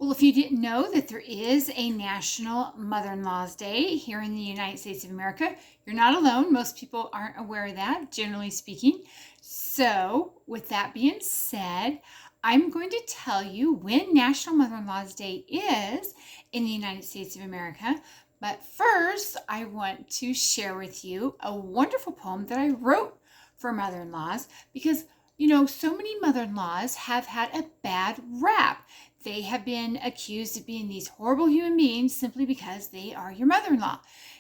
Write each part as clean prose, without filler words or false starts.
Well, if you didn't know that there is a National Mother-in-Law's Day here in the United States of America, you're not alone. Most people aren't aware of that, generally speaking. So, with that being said, I'm going to tell you when National Mother-in-Law's Day is in the United States of America. But first, I want to share with you a wonderful poem that I wrote for mother-in-laws because so many mother-in-laws have had a bad rap. They have been accused of being these horrible human beings simply because they are your mother-in-law.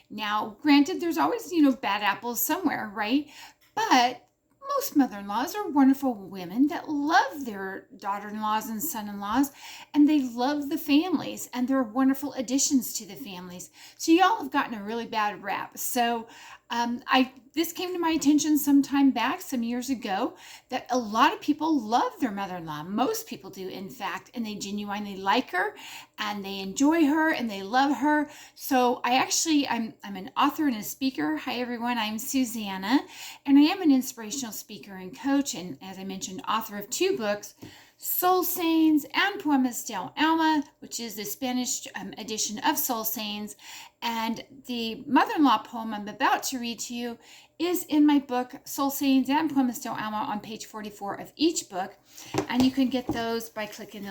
Now, granted, there's always, bad apples somewhere, right? But most mother-in-laws are wonderful women that love their daughter-in-laws and son-in-laws, and they love the families, and they're wonderful additions to the families. So y'all have gotten a really bad rap. So this came to my attention some time back, some years ago, that a lot of people love their mother-in-law. Most people do, in fact, and they genuinely like her, and they enjoy her, and they love her. So I'm an author and a speaker. Hi, everyone. I'm Susanna, and I am an inspirational speaker and coach, and as I mentioned, author of 2 books, Soul Sayings and Poemas del Alma, which is the Spanish edition of Soul Sayings. And the mother-in-law poem I'm about to read to you is in my book, Soul Sayings and Poemas del Alma, on page 44 of each book. And you can get those by clicking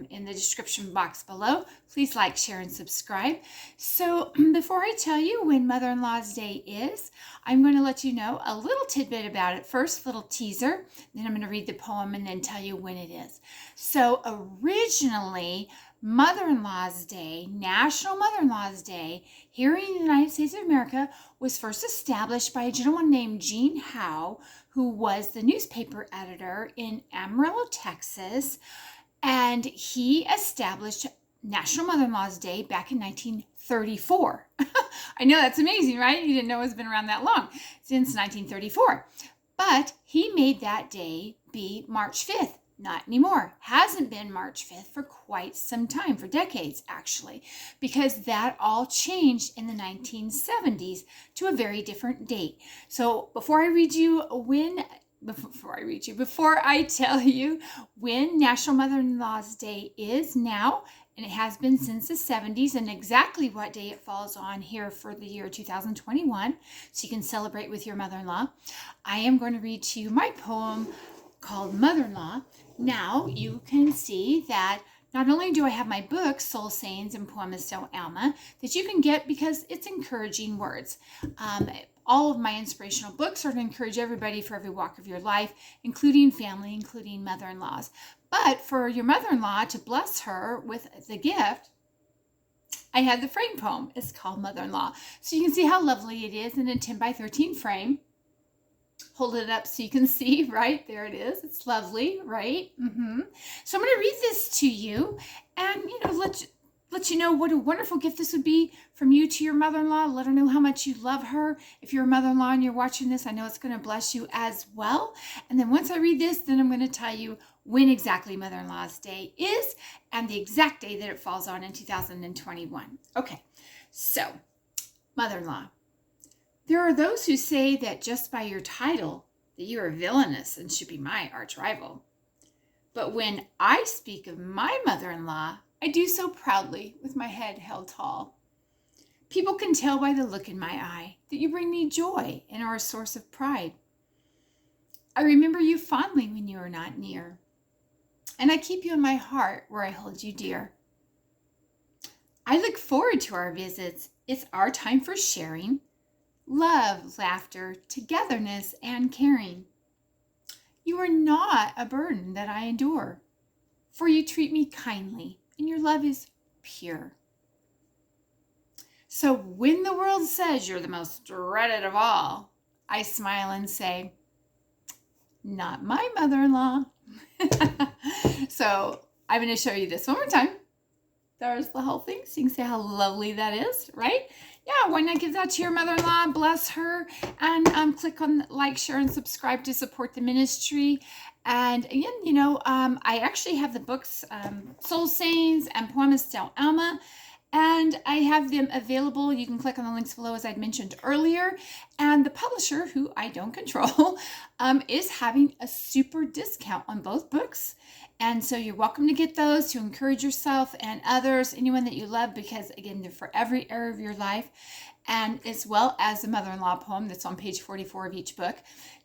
in the description box below. Please like, share, and subscribe. So before I tell you when Mother-in-Law's Day is, I'm going to let you know a little tidbit about it. First, a little teaser. Then I'm going to read the poem and then tell you when it is. So originally, Mother-in-Law's Day, National Mother-in-Law's Day, here in the United States of America, was first established by a gentleman named Gene Howe, who was the newspaper editor in Amarillo, Texas, and he established National Mother-in-Law's Day back in 1934. I know, that's amazing, right? You didn't know it's been around that long, since 1934. But he made that day be March 5th. Not anymore. Hasn't been March 5th for quite some time, for decades actually, because that all changed in the 1970s to a very different date. So before I tell you when National Mother-in-Law's Day is now, and it has been since the 70s, and exactly what day it falls on here for the year 2021, so you can celebrate with your mother-in-law, I am going to read to you my poem called Mother-in-Law. Now you can see that not only do I have my book, Soul Sayings and Poemas del Alma, that you can get because it's encouraging words. All of my inspirational books are to encourage everybody for every walk of your life, including family, including mother-in-laws. But for your mother-in-law, to bless her with the gift, I had the frame poem. It's called Mother-in-Law. So you can see how lovely it is in a 10 by 13 frame. Hold it up so you can see, right? There it is. It's lovely, right? So I'm going to read this to you and, let you know what a wonderful gift this would be from you to your mother-in-law. Let her know how much you love her. If you're a mother-in-law and you're watching this, I know it's going to bless you as well. And then once I read this, then I'm going to tell you when exactly Mother-in-Law's Day is and the exact day that it falls on in 2021. Okay, so mother-in-law. There are those who say that just by your title that you are villainous and should be my arch rival. But when I speak of my mother-in-law, I do so proudly with my head held tall. People can tell by the look in my eye that you bring me joy and are a source of pride. I remember you fondly when you are not near, and I keep you in my heart where I hold you dear. I look forward to our visits. It's our time for sharing love, laughter, togetherness, and caring. You are not a burden that I endure, for you treat me kindly, and your love is pure. So when the world says you're the most dreaded of all, I smile and say, not my mother-in-law. So I'm going to show you this one more time. There's the whole thing, so you can see how lovely that is, right? Yeah, why not give that to your mother-in-law, bless her, and click on like, share, and subscribe to support the ministry. And again, I actually have the books, Soul Sayings and Poemas del Alma, and I have them available. You can click on the links below, as I'd mentioned earlier. And the publisher, who I don't control, is having a super discount on both books. And so you're welcome to get those to encourage yourself and others, anyone that you love, because again, they're for every area of your life, and as well as the mother-in-law poem that's on page 44 of each book.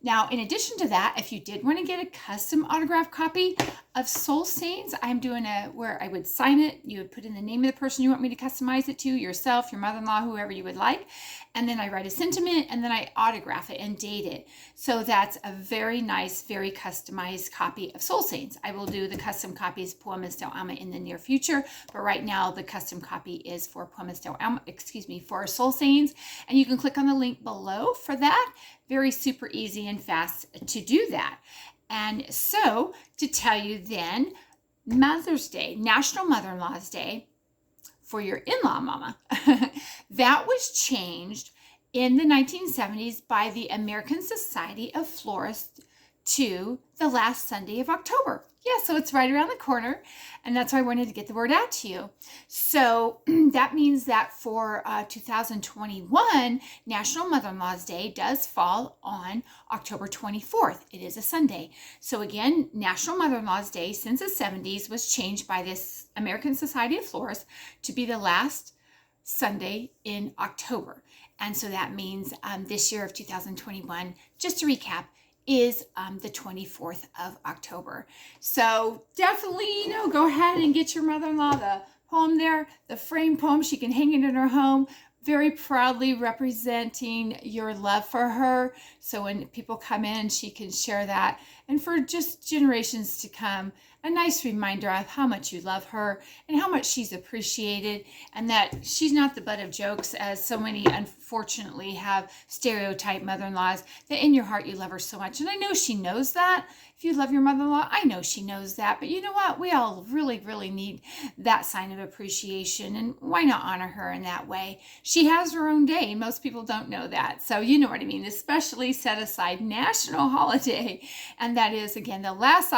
Now, in addition to that, if you did want to get a custom autographed copy of Soul Saints, I'm doing where I would sign it. You would put in the name of the person you want me to customize it to, yourself, your mother-in-law, whoever you would like. And then I write a sentiment, and then I autograph it and date it. So that's a very nice, very customized copy of Soul Saints. I will do the custom copies Poemas del Alma in the near future, but right now the custom copy is for Poemas del Alma, for Soul Saints. And you can click on the link below for that. Very super easy and fast to do that. And so to tell you then, Mother's Day, National Mother-in-Law's Day, for your in-law mama, that was changed in the 1970s by the American Society of Florists to the last Sunday of October. Yeah, so it's right around the corner, and that's why I wanted to get the word out to you. So that means that for 2021, National Mother-in-Law's Day does fall on October 24th. It is a Sunday. So again, National Mother-in-Law's Day since the 70s was changed by this American Society of Florists to be the last Sunday in October. And so that means this year of 2021, just to recap, is the 24th of October. So definitely, go ahead and get your mother-in-law the poem there, the frame poem. She can hang it in her home, very proudly representing your love for her. So when people come in, she can share that. And for just generations to come, a nice reminder of how much you love her and how much she's appreciated, and that she's not the butt of jokes, as so many unfortunately have stereotyped mother-in-laws, that in your heart you love her so much. And I know she knows that. If you love your mother-in-law, I know she knows that. But you know what? We all really, really need that sign of appreciation. And why not honor her in that way? She has her own day. Most people don't know that. So you know what I mean, especially set aside national holiday. And that is, again, the last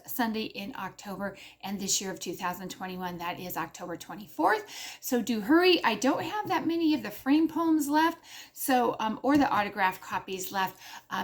Sunday in October. And this year of 2021, that is October 24th. So do hurry. I don't have that many of the frame poems left. So, or the autographed copies left.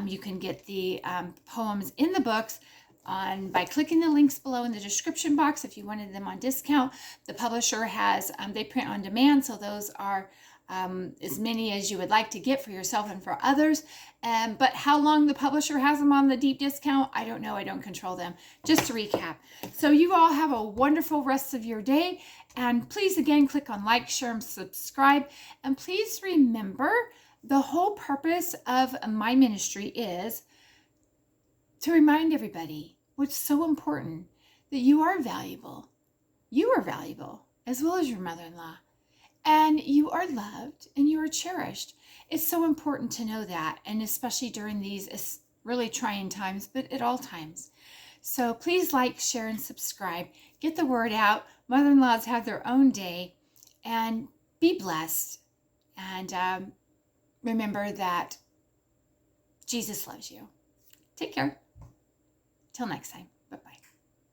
You can get the poems in the books by clicking the links below in the description box if you wanted them on discount. The publisher has, they print on demand, so those are as many as you would like to get for yourself and for others. But how long the publisher has them on the deep discount, I don't know. I don't control them. Just to recap. So you all have a wonderful rest of your day. And please, again, click on like, share, and subscribe. And please remember, the whole purpose of my ministry is to remind everybody what's so important, that you are valuable. You are valuable, as well as your mother-in-law. And you are loved and you are cherished. It's so important to know that, and especially during these really trying times, but at all times. So please like, share, and subscribe. Get the word out. Mother-in-laws have their own day, and be blessed. And remember that Jesus loves you. Take care. Till next time. Bye-bye.